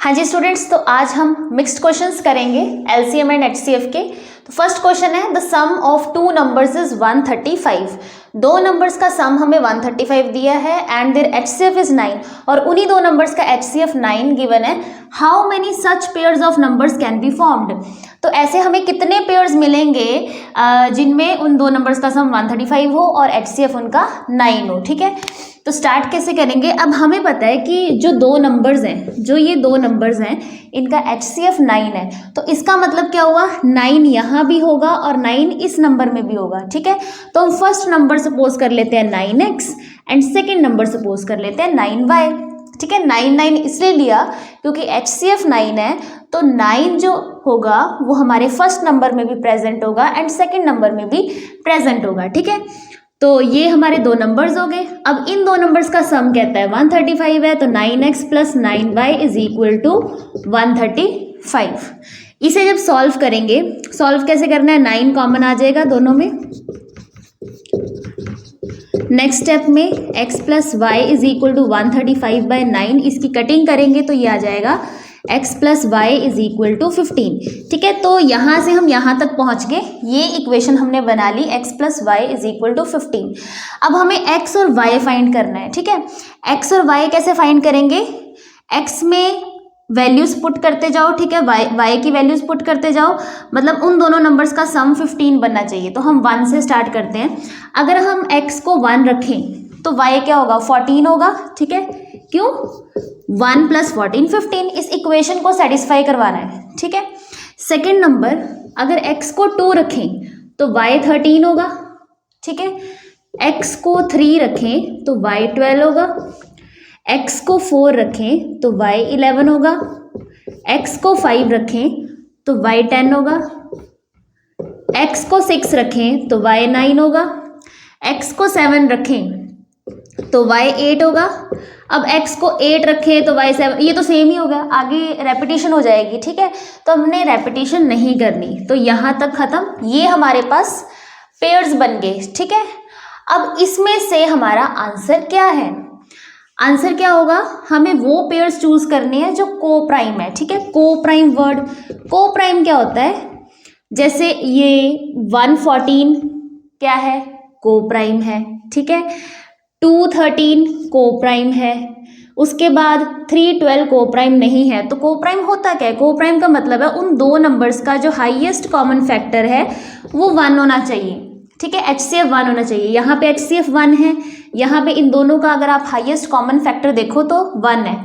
हाँ जी स्टूडेंट्स, तो आज हम मिक्स्ड क्वेश्चंस करेंगे एलसीएम एंड एचसीएफ के। तो फर्स्ट क्वेश्चन है the sum of two numbers is 135। दो नंबर्स का सम हमें 135 दिया है एंड देयर एचसीएफ इज 9 और उन्हीं दो नंबर्स का एचसीएफ 9 गिवन है। How many such pairs of numbers can be formed. तो ऐसे हमें कितने पेयर्स मिलेंगे जिनमें उन दो नंबर्स का सम 135 हो और एचसीएफ उनका 9 हो। ठीक है, तो स्टार्ट कैसे करेंगे। अब हमें पता है कि जो दो नंबर्स हैं, जो ये दो नंबर्स हैं, इनका एचसीएफ 9 है। तो इसका मतलब क्या हुआ, 9 यहाँ भी होगा और 9 इस नंबर में भी होगा। ठीक है, तो हम फर्स्ट नंबर सपोज कर लेते हैं 9x and second number suppose कर लेते हैं 9y। ठीक है, 9 इसलिए लिया क्योंकि एचसीएफ 9 है, तो 9 जो होगा वो हमारे फर्स्ट नंबर में भी प्रेजेंट होगा एंड सेकेंड नंबर में भी प्रेजेंट होगा। ठीक है, तो ये हमारे दो नंबर्स हो गए। अब इन दो नंबर्स का सम कहता है 135 है, तो 9x plus 9y is equal to 135। इसे जब सॉल्व करेंगे, सॉल्व कैसे करना है, 9 कॉमन आ जाएगा दोनों में। नेक्स्ट स्टेप में x plus y is equal to 135/9, इसकी कटिंग करेंगे तो ये आ जाएगा x plus y is equal to 15। ठीक है, तो यहाँ से हम यहाँ तक पहुँच गए, ये इक्वेशन हमने बना ली x plus y is equal to 15। अब हमें x और y फाइंड करना है। ठीक है, x और y कैसे फाइंड करेंगे, x में वैल्यूज पुट करते जाओ। ठीक है, y की वैल्यूज पुट करते जाओ, मतलब उन दोनों नंबर्स का सम 15 बनना चाहिए। तो हम 1 से स्टार्ट करते हैं। अगर हम x को 1 रखें तो y क्या होगा, 14 होगा। ठीक है, क्यों, 1 प्लस 14 15। इस इक्वेशन को सेटिस्फाई करवाना है। ठीक है, सेकेंड नंबर, अगर x को 2 रखें तो y 13 होगा। ठीक है, x को 3 रखें तो y 12 होगा, x को 4 रखें तो y 11 होगा, x को 5 रखें तो y 10 होगा, x को 6 रखें तो y 9 होगा, x को 7 रखें तो y 8 होगा। अब x को 8 रखें तो y 7, ये तो सेम ही होगा, आगे रेपिटेशन हो जाएगी। ठीक है, तो हमने रेपिटेशन नहीं करनी, तो यहाँ तक खत्म। ये हमारे पास पेयर्स बन गए। ठीक है, अब इसमें से हमारा आंसर क्या है, आंसर क्या होगा, हमें वो पेयर्स चूज करने हैं जो को प्राइम है। ठीक है, को प्राइम वर्ड, को प्राइम क्या होता है, जैसे ये 114 क्या है, को प्राइम है। ठीक है, 213 को प्राइम है, उसके बाद 312 को प्राइम नहीं है। तो को प्राइम होता क्या है, को प्राइम का मतलब है उन दो नंबर्स का जो हाईएस्ट कॉमन फैक्टर है वो 1 होना चाहिए। ठीक है, एचसीएफ 1 होना चाहिए। यहाँ पे एचसीएफ 1 है, यहाँ पे इन दोनों का अगर आप हाईएस्ट कॉमन फैक्टर देखो तो 1 है,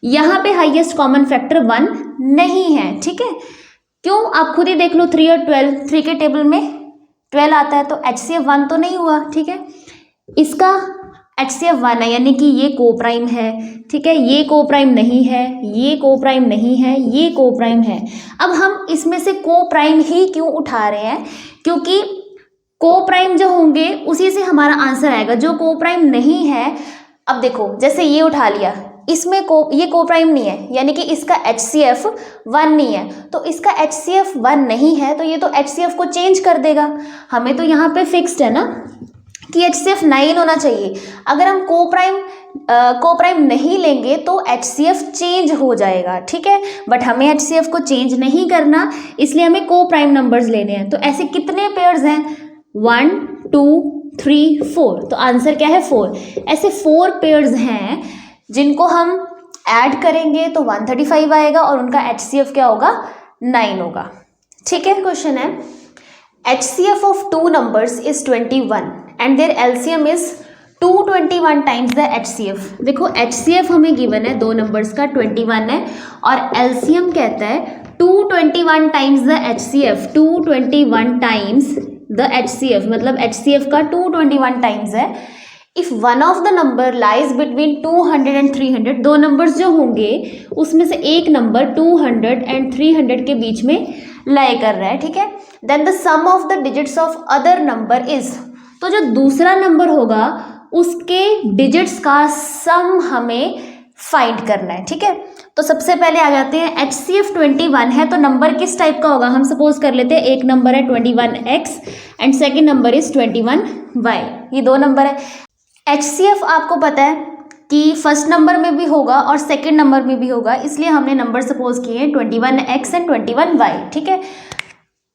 यहाँ पे हाईएस्ट कॉमन फैक्टर 1 नहीं है। ठीक है, क्यों, आप खुद ही देख लो, 3 और 12, 3 के टेबल में 12 आता है, तो एचसीएफ 1 तो नहीं हुआ। ठीक है, इसका एचसीएफ 1 है, यानी कि ये को प्राइम है। ठीक है, ये को प्राइम नहीं है, ये को प्राइम नहीं है, ये को प्राइम है। अब हम इसमें से को प्राइम ही क्यों उठा रहे हैं, क्योंकि को प्राइम जो होंगे उसी से हमारा आंसर आएगा। जो को प्राइम नहीं है, अब देखो जैसे ये उठा लिया, इसमें ये को प्राइम नहीं है, यानी कि इसका एचसीएफ 1 नहीं है, तो इसका एचसीएफ 1 नहीं है, तो ये तो एचसीएफ को चेंज कर देगा। हमें तो यहाँ पे फिक्स्ड है ना कि एचसीएफ 9 होना चाहिए। अगर हम को प्राइम नहीं लेंगे तो एचसीएफ चेंज हो जाएगा। ठीक है, बट हमें एचसीएफ को चेंज नहीं करना, इसलिए हमें को प्राइम नंबर्स लेने हैं। तो ऐसे कितने पेयर्स हैं, 1 2 3 4, तो आंसर क्या है 4। ऐसे 4 पेयर्स हैं जिनको हम ऐड करेंगे तो 135 आएगा और उनका एचसीएफ क्या होगा, 9 होगा। ठीक है, क्वेश्चन है HCF of two numbers is 21 and their LCM is 221 times the HCF। देखो HCF हमें गिवन है, दो नंबर्स का 21 है और LCM कहता है 221 times the HCF, 221 times the HCF, मतलब HCF का 221 times है। If one of the number lies between 200 and 300, दो नंबर्स जो होंगे उसमें से एक नंबर 200 एंड 300 के बीच में लाई कर रहा है। ठीक है, then the sum of the digits of other number is, तो जो दूसरा नंबर होगा उसके डिजिट्स का सम हमें फाइंड करना है। ठीक है, तो सबसे पहले आ जाते हैं, HCF 21 है तो नंबर किस टाइप का होगा, हम सपोज कर लेते हैं एक नंबर है 21x and second number is 21y, ये दो नंबर है। HCF आपको पता है कि फर्स्ट नंबर में भी होगा और सेकंड नंबर में भी होगा, इसलिए हमने नंबर सपोज किए हैं 21x एंड 21y। ठीक है,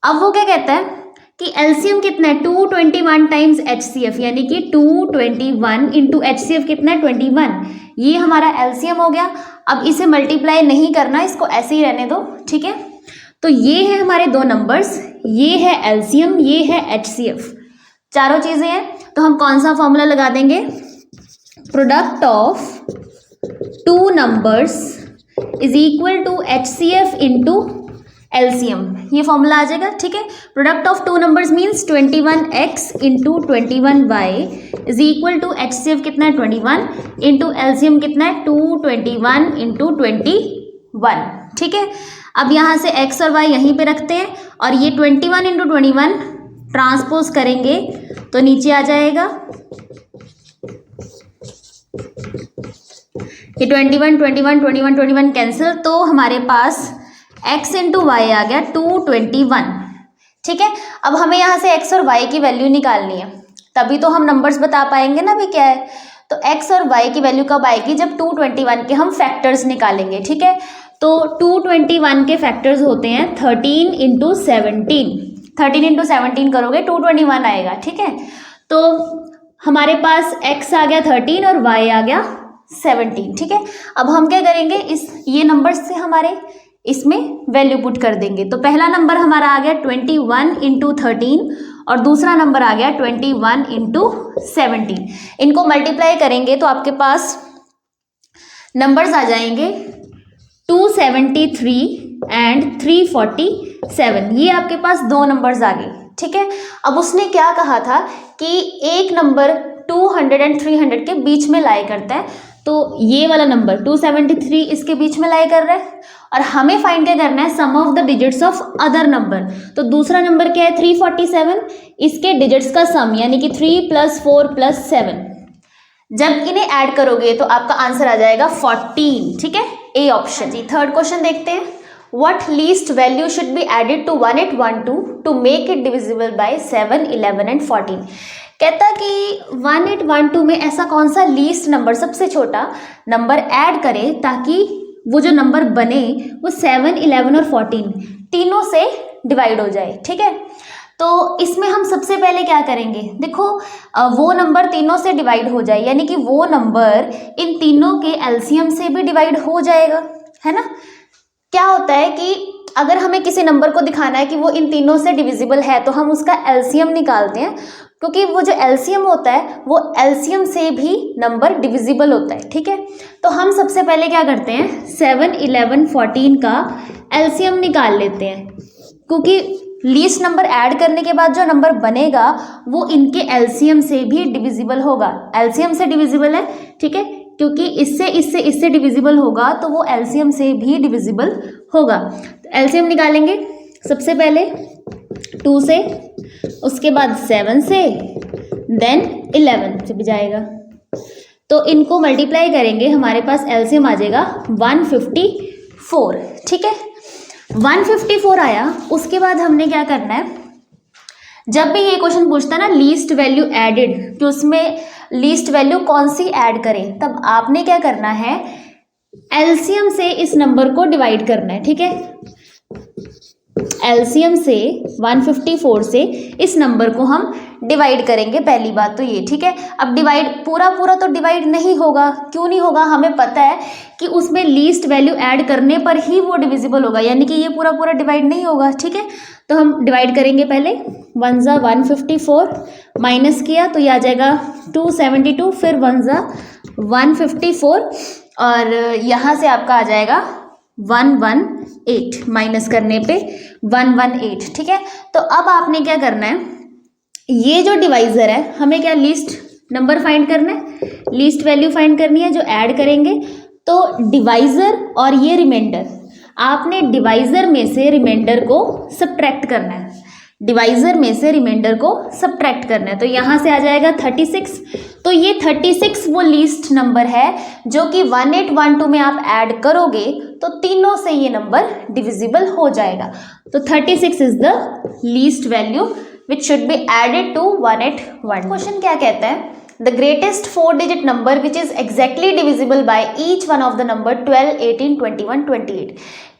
अब वो क्या कहता है कि एलसीएम कितना है 221 टाइम्स HCF, यानी कि 221 इंटू HCF कितना है 21, ये हमारा एलसीएम हो गया। अब इसे मल्टीप्लाई नहीं करना, इसको ऐसे ही रहने दो। ठीक है, तो ये है हमारे दो नंबर्स, ये है एलसीएम, ये है HCF, चारों चीज़ें हैं। तो हम कौन सा फॉर्मूला लगा देंगे, product of two numbers is equal to HCF into LCM, ये फॉर्मूला आ जाएगा। ठीक है, product of two numbers means 21x into 21y is equal to HCF कितना है 21 इंटू एलसीएम कितना है 221 इंटू 21। ठीक है, अब यहाँ से x और y यहीं पे रखते हैं और ये 21 इंटू 21 ट्रांसपोज करेंगे तो नीचे आ जाएगा, ये 21 21 21 21 कैंसिल, तो हमारे पास x इंटू वाई आ गया 221। ठीक है, अब हमें यहाँ से x और y की वैल्यू निकालनी है, तभी तो हम नंबर्स बता पाएंगे ना भी क्या है। तो x और y की वैल्यू कब आएगी, जब 221 के हम फैक्टर्स निकालेंगे। ठीक है, तो 221 के फैक्टर्स होते हैं 13 इंटू 17, 13 इंटू 17 करोगे 221 आएगा। ठीक है, तो हमारे पास x आ गया 13 और y आ गया 17। ठीक है, अब हम क्या करेंगे, ये नंबर्स से हमारे इसमें वैल्यू पुट कर देंगे। तो पहला नंबर हमारा आ गया 21 इंटू 13 और दूसरा नंबर आ गया 21 इंटू 17। इनको मल्टीप्लाई करेंगे तो आपके पास नंबर्स आ जाएंगे 273 एंड 347, ये आपके पास दो नंबर्स आ गए। ठीक है, अब उसने क्या कहा था कि एक नंबर 200 एंड 300 के बीच में लाई करता है, तो ये वाला नंबर 273 इसके बीच में लाई कर रहा है और हमें फाइंड क्या करना है, sum of the digits of other number. तो दूसरा नंबर क्या है 347, इसके डिजिट्स का सम यानी कि 3 + 4 + 7, जब इन्हें ऐड करोगे तो आपका आंसर आ जाएगा 14। ठीक है, ए ऑप्शन। जी, थर्ड क्वेश्चन देखते हैं, what least value should be added to 1812 to make it divisible by 7, 11 and 14। कहता कि 1812 में ऐसा कौन सा लीस्ट नंबर, सबसे छोटा नंबर ऐड करें ताकि वो जो नंबर बने वो 7, 11 और 14 तीनों से डिवाइड हो जाए। ठीक है, तो इसमें हम सबसे पहले क्या करेंगे, देखो वो नंबर तीनों से डिवाइड हो जाए, यानी कि वो नंबर इन तीनों के एलसीएम से भी डिवाइड हो जाएगा, है ना। क्या होता है कि अगर हमें किसी नंबर को दिखाना है कि वो इन तीनों से डिविजिबल है तो हम उसका एलसीएम निकालते हैं, क्योंकि वो जो एलसीएम होता है वो एलसीएम से भी नंबर डिविजिबल होता है। ठीक है, तो हम सबसे पहले क्या करते हैं 7, 11, 14 का एलसीएम निकाल लेते हैं, क्योंकि लीस्ट नंबर ऐड करने के बाद जो नंबर बनेगा वो इनके एलसीएम से भी डिविजिबल होगा। एलसीएम से डिविजिबल है, ठीक है, क्योंकि इससे डिविजिबल होगा तो वो एलसीएम से भी डिविजिबल होगा। तो एलसीएम निकालेंगे सबसे पहले 2 से, उसके बाद 7 से, देन 11 से भी जाएगा, तो इनको मल्टीप्लाई करेंगे, हमारे पास एलसीएम आ जाएगा 154। ठीक है, 154 आया। उसके बाद हमने क्या करना है, जब भी ये क्वेश्चन पूछता है ना लीस्ट वैल्यू एडेड, कि उसमें लीस्ट वैल्यू कौन सी ऐड करें, तब आपने क्या करना है एलसीएम से इस नंबर को डिवाइड करना है। ठीक है, एलसीएम से 154 से इस नंबर को हम डिवाइड करेंगे, पहली बात तो ये। ठीक है, अब डिवाइड पूरा तो डिवाइड नहीं होगा, क्यों नहीं होगा, हमें पता है कि उसमें लीस्ट वैल्यू ऐड करने पर ही वो डिविजिबल होगा, यानी कि ये पूरा डिवाइड नहीं होगा। ठीक है, तो हम डिवाइड करेंगे पहले 1 × 154 माइनस किया तो ये आ जाएगा 272, फिर 1 × 154 और यहाँ से आपका आ जाएगा 118, माइनस करने पे 118। ठीक है, तो अब आपने क्या करना है, ये जो डिवाइज़र है हमें क्या लीस्ट नंबर फाइंड करना है, लीस्ट वैल्यू फाइंड करनी है जो ऐड करेंगे। तो डिवाइज़र और ये रिमाइंडर, आपने डिवाइज़र में से रिमाइंडर को सब्ट्रैक्ट करना है, डिवाइज़र में से रिमाइंडर को सब्ट्रैक्ट करना है। तो यहाँ से आ जाएगा 36, तो ये 36 वो लीस्ट नंबर है जो कि 1812 में आप ऐड करोगे तो तीनों से ये नंबर डिविजिबल हो जाएगा। तो 36 is the least value which should be added to 1812। Question क्या कहता है, the greatest 4 digit number which is exactly divisible by each one of the number 12, 18, 21, 28।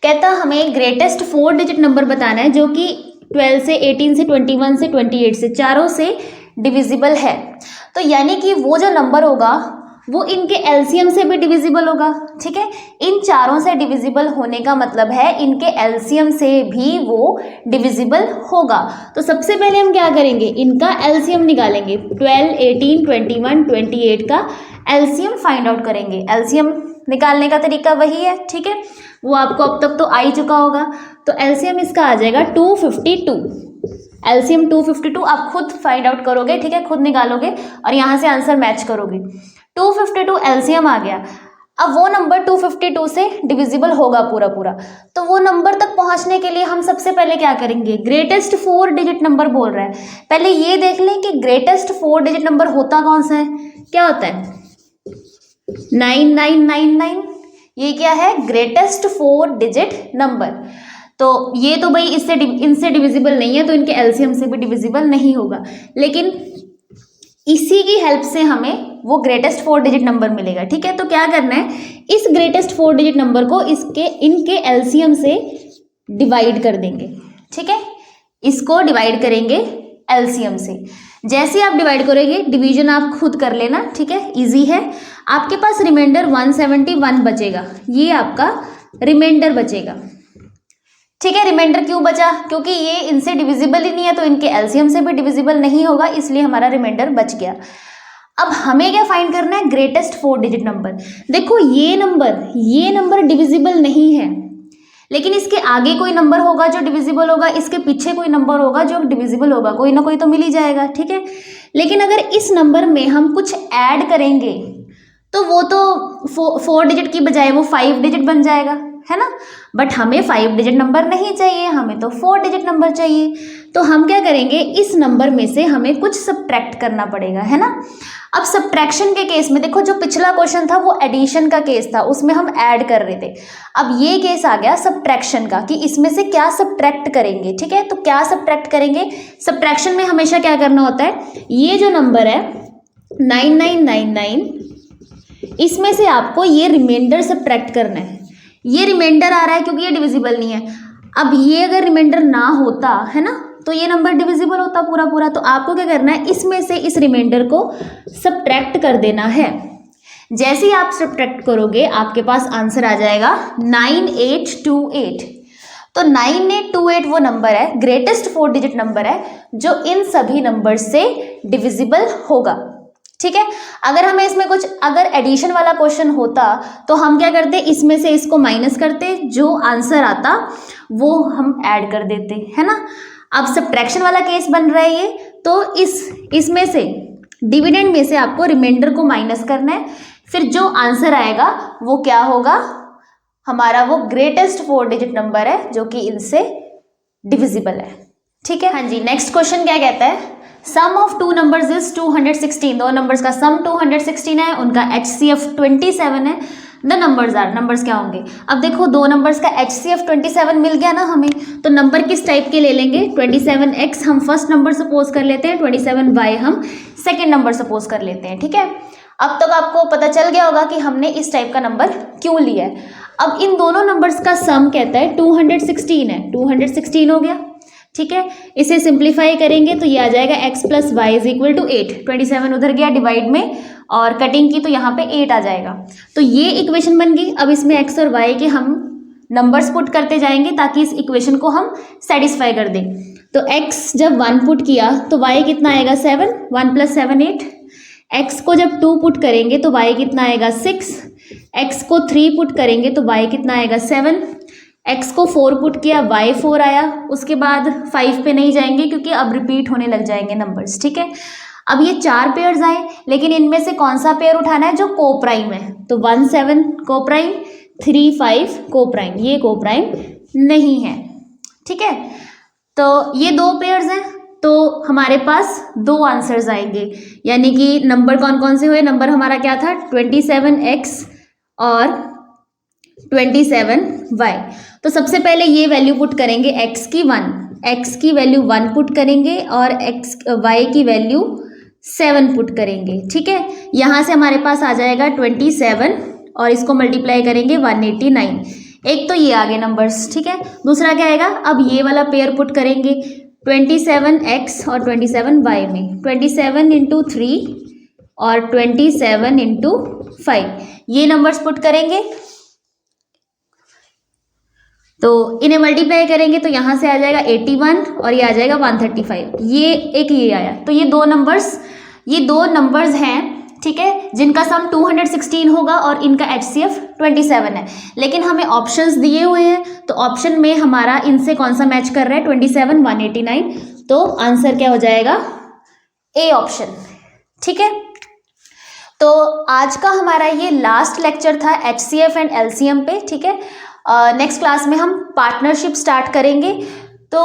कहता हमें ग्रेटेस्ट 4 डिजिट नंबर बताना है जो कि 12 से 18 से 21 से 28 से चारों से डिविजिबल है। तो यानी कि वो जो नंबर होगा वो इनके एलसीएम से भी डिविजिबल होगा। ठीक है, इन चारों से डिविजिबल होने का मतलब है इनके एलसीएम से भी वो डिविजिबल होगा। तो सबसे पहले हम क्या करेंगे, इनका एलसीएम निकालेंगे। 12, 18, 21, 28 का एलसीएम फाइंड आउट करेंगे। एलसीएम निकालने का तरीका वही है, ठीक है, वो आपको अब तक तो आ ही चुका होगा। तो एलसीएम इसका आ जाएगा 252। एलसीएम 252 आप खुद फाइंड आउट करोगे, ठीक है, खुद निकालोगे और यहाँ से आंसर मैच करोगे। 252 एलसीएम आ गया। अब वो नंबर 252 से डिविजिबल होगा पूरा पूरा, तो वो नंबर तक पहुंचने के लिए हम सबसे पहले क्या करेंगे, ग्रेटेस्ट 4 डिजिट नंबर बोल रहा है, पहले ये देख लें कि ग्रेटेस्ट 4 डिजिट नंबर होता कौन सा है। क्या होता है, 9999। ये क्या है, ग्रेटेस्ट 4 डिजिट नंबर। तो ये तो भाई इनसे डिविजिबल नहीं है, तो इनके एलसीएम से भी डिविजिबल नहीं होगा, लेकिन इसी की हेल्प से हमें वो ग्रेटेस्ट 4 डिजिट नंबर मिलेगा। ठीक है, तो क्या करना है, इस ग्रेटेस्ट 4 डिजिट नंबर को इनके एलसीएम से डिवाइड कर देंगे। ठीक है, इसको डिवाइड करेंगे एलसीएम से। जैसे आप डिवाइड करोगे, डिवीजन आप खुद कर लेना, ठीक है, इजी है। आपके पास रिमाइंडर 171 बचेगा, ये आपका रिमाइंडर बचेगा। ठीक है, रिमाइंडर क्यों बचा, क्योंकि ये इनसे डिविजिबल ही नहीं है, तो इनके एलसीएम से भी डिविजिबल नहीं होगा, इसलिए हमारा रिमाइंडर बच गया। अब हमें क्या फाइंड करना है, ग्रेटेस्ट 4 डिजिट नंबर। देखो ये नंबर डिविजिबल नहीं है, लेकिन इसके आगे कोई नंबर होगा जो डिविजिबल होगा, इसके पीछे कोई नंबर होगा जो डिविजिबल होगा, कोई ना कोई तो मिल ही जाएगा। ठीक है, लेकिन अगर इस नंबर में हम कुछ ऐड करेंगे तो वो तो 4 डिजिट की बजाय वो 5 डिजिट बन जाएगा, है ना। बट हमें 5 डिजिट नंबर नहीं चाहिए, हमें तो 4 डिजिट नंबर चाहिए। तो हम क्या करेंगे, इस नंबर में से हमें कुछ सब्ट्रैक्ट करना पड़ेगा, है ना। अब सब्ट्रैक्शन के केस में देखो, जो पिछला क्वेश्चन था वो एडिशन का केस था, उसमें हम ऐड कर रहे थे। अब ये केस आ गया सब्ट्रैक्शन का, कि इसमें से क्या सब्ट्रैक्ट करेंगे। ठीक है, तो क्या सब्ट्रैक्ट करेंगे, सब्ट्रैक्शन में हमेशा क्या करना होता है, ये जो नंबर है 9999, इसमें से आपको ये रिमाइंडर सब्ट्रैक्ट करना है। ये रिमाइंडर आ रहा है क्योंकि ये डिविजिबल नहीं है। अब ये अगर रिमाइंडर ना होता, है ना, तो ये नंबर डिविजिबल होता पूरा पूरा। तो आपको क्या करना है, इसमें से इस रिमाइंडर को सब्ट्रैक्ट कर देना है। जैसे ही आप सब्ट्रैक्ट करोगे, आपके पास आंसर आ जाएगा 9828। तो 9828 वो नंबर है, ग्रेटेस्ट 4 डिजिट नंबर है, जो इन सभी नंबर से डिविजिबल होगा। ठीक है, अगर हमें इसमें कुछ अगर एडिशन वाला क्वेश्चन होता तो हम क्या करते, इसमें से इसको माइनस करते, जो आंसर आता वो हम ऐड कर देते, है ना। अब सब्ट्रैक्शन वाला केस बन रहा है ये, तो इसमें से डिविडेंड में से आपको रिमाइंडर को माइनस करना है, फिर जो आंसर आएगा वो क्या होगा, हमारा वो ग्रेटेस्ट 4 डिजिट नंबर है जो कि इनसे डिविजिबल है। ठीक है, हाँ जी। नेक्स्ट क्वेश्चन क्या कहता है, sum of 2 numbers is 216। 2 numbers का सम 216 है, उनका HCF 27 है। द नंबर्स आर, नंबर्स क्या होंगे। अब देखो 2 नंबर्स का HCF 27 मिल गया ना हमें, तो नंबर किस टाइप के ले लेंगे, 27x हम फर्स्ट नंबर सपोज कर लेते हैं, 27y हम सेकेंड नंबर सपोज कर लेते हैं। ठीक है, अब तक आपको पता चल गया होगा कि हमने इस टाइप का नंबर क्यों लिया है। अब इन दोनों नंबर्स का सम कहता है 216 है, 216 हो गया। ठीक है, इसे सिंप्लीफाई करेंगे तो ये आ जाएगा x + y = 8। 27 उधर गया डिवाइड में, और कटिंग की तो यहाँ पे 8 आ जाएगा। तो ये इक्वेशन बन गई। अब इसमें x और y के हम नंबर्स पुट करते जाएंगे ताकि इस इक्वेशन को हम सेटिस्फाई कर दें। तो x जब 1 पुट किया तो y कितना आएगा 7, 1 + 7 8। x को जब 2 पुट करेंगे तो y कितना आएगा 6। x को 3 पुट करेंगे तो y कितना आएगा 7। x को 4 पुट किया, y 4 आया। उसके बाद 5 पे नहीं जाएंगे क्योंकि अब रिपीट होने लग जाएंगे नंबर्स। ठीक है, अब ये 4 पेयर्स आए, लेकिन इनमें से कौन सा पेयर उठाना है जो कोप्राइम है। तो 1 7 कोप्राइम, 3 5 कोप्राइम, ये कोप्राइम नहीं है। ठीक है, तो ये 2 पेयर्स हैं, तो हमारे पास 2 आंसर्स आएंगे। यानी कि नंबर कौन कौन से हुए, नंबर हमारा क्या था 27x और 27y। तो सबसे पहले ये वैल्यू पुट करेंगे, x की 1, x की वैल्यू 1 पुट करेंगे और y की वैल्यू 7 पुट करेंगे, ठीक है। यहाँ से हमारे पास आ जाएगा 27 और इसको मल्टीप्लाई करेंगे 189। एक तो ये आ गए नंबर्स, ठीक है। दूसरा क्या आएगा, अब ये वाला पेयर पुट करेंगे 27x और 27y में, 27 इंटू 3 और 27 इंटू 5, ये नंबर्स पुट करेंगे तो इन्हें मल्टीप्लाई करेंगे तो यहाँ से आ जाएगा 81 और ये आ जाएगा 135, ये एक ये आया। तो ये दो नंबर्स हैं, ठीक है, जिनका सम 216 होगा और इनका HCF 27 है। लेकिन हमें ऑप्शंस दिए हुए हैं तो ऑप्शन में हमारा इनसे कौन सा मैच कर रहा है, 27 189, तो आंसर क्या हो जाएगा, ए ऑप्शन, ठीक है। तो आज का हमारा ये लास्ट लेक्चर था HCF एंड LCM पे, ठीक है। नेक्स्ट क्लास में हम पार्टनरशिप स्टार्ट करेंगे। तो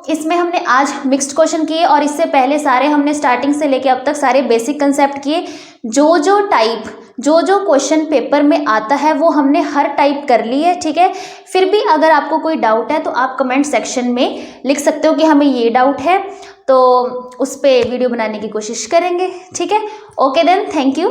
इसमें हमने आज मिक्स्ड क्वेश्चन किए और इससे पहले सारे हमने स्टार्टिंग से लेके अब तक सारे बेसिक कंसेप्ट किए। जो क्वेश्चन पेपर में आता है वो हमने हर टाइप कर ली है, ठीक है। फिर भी अगर आपको कोई डाउट है तो आप कमेंट सेक्शन में लिख सकते हो कि हमें ये डाउट है, तो उस पर वीडियो बनाने की कोशिश करेंगे, ठीक है। Okay then, thank you.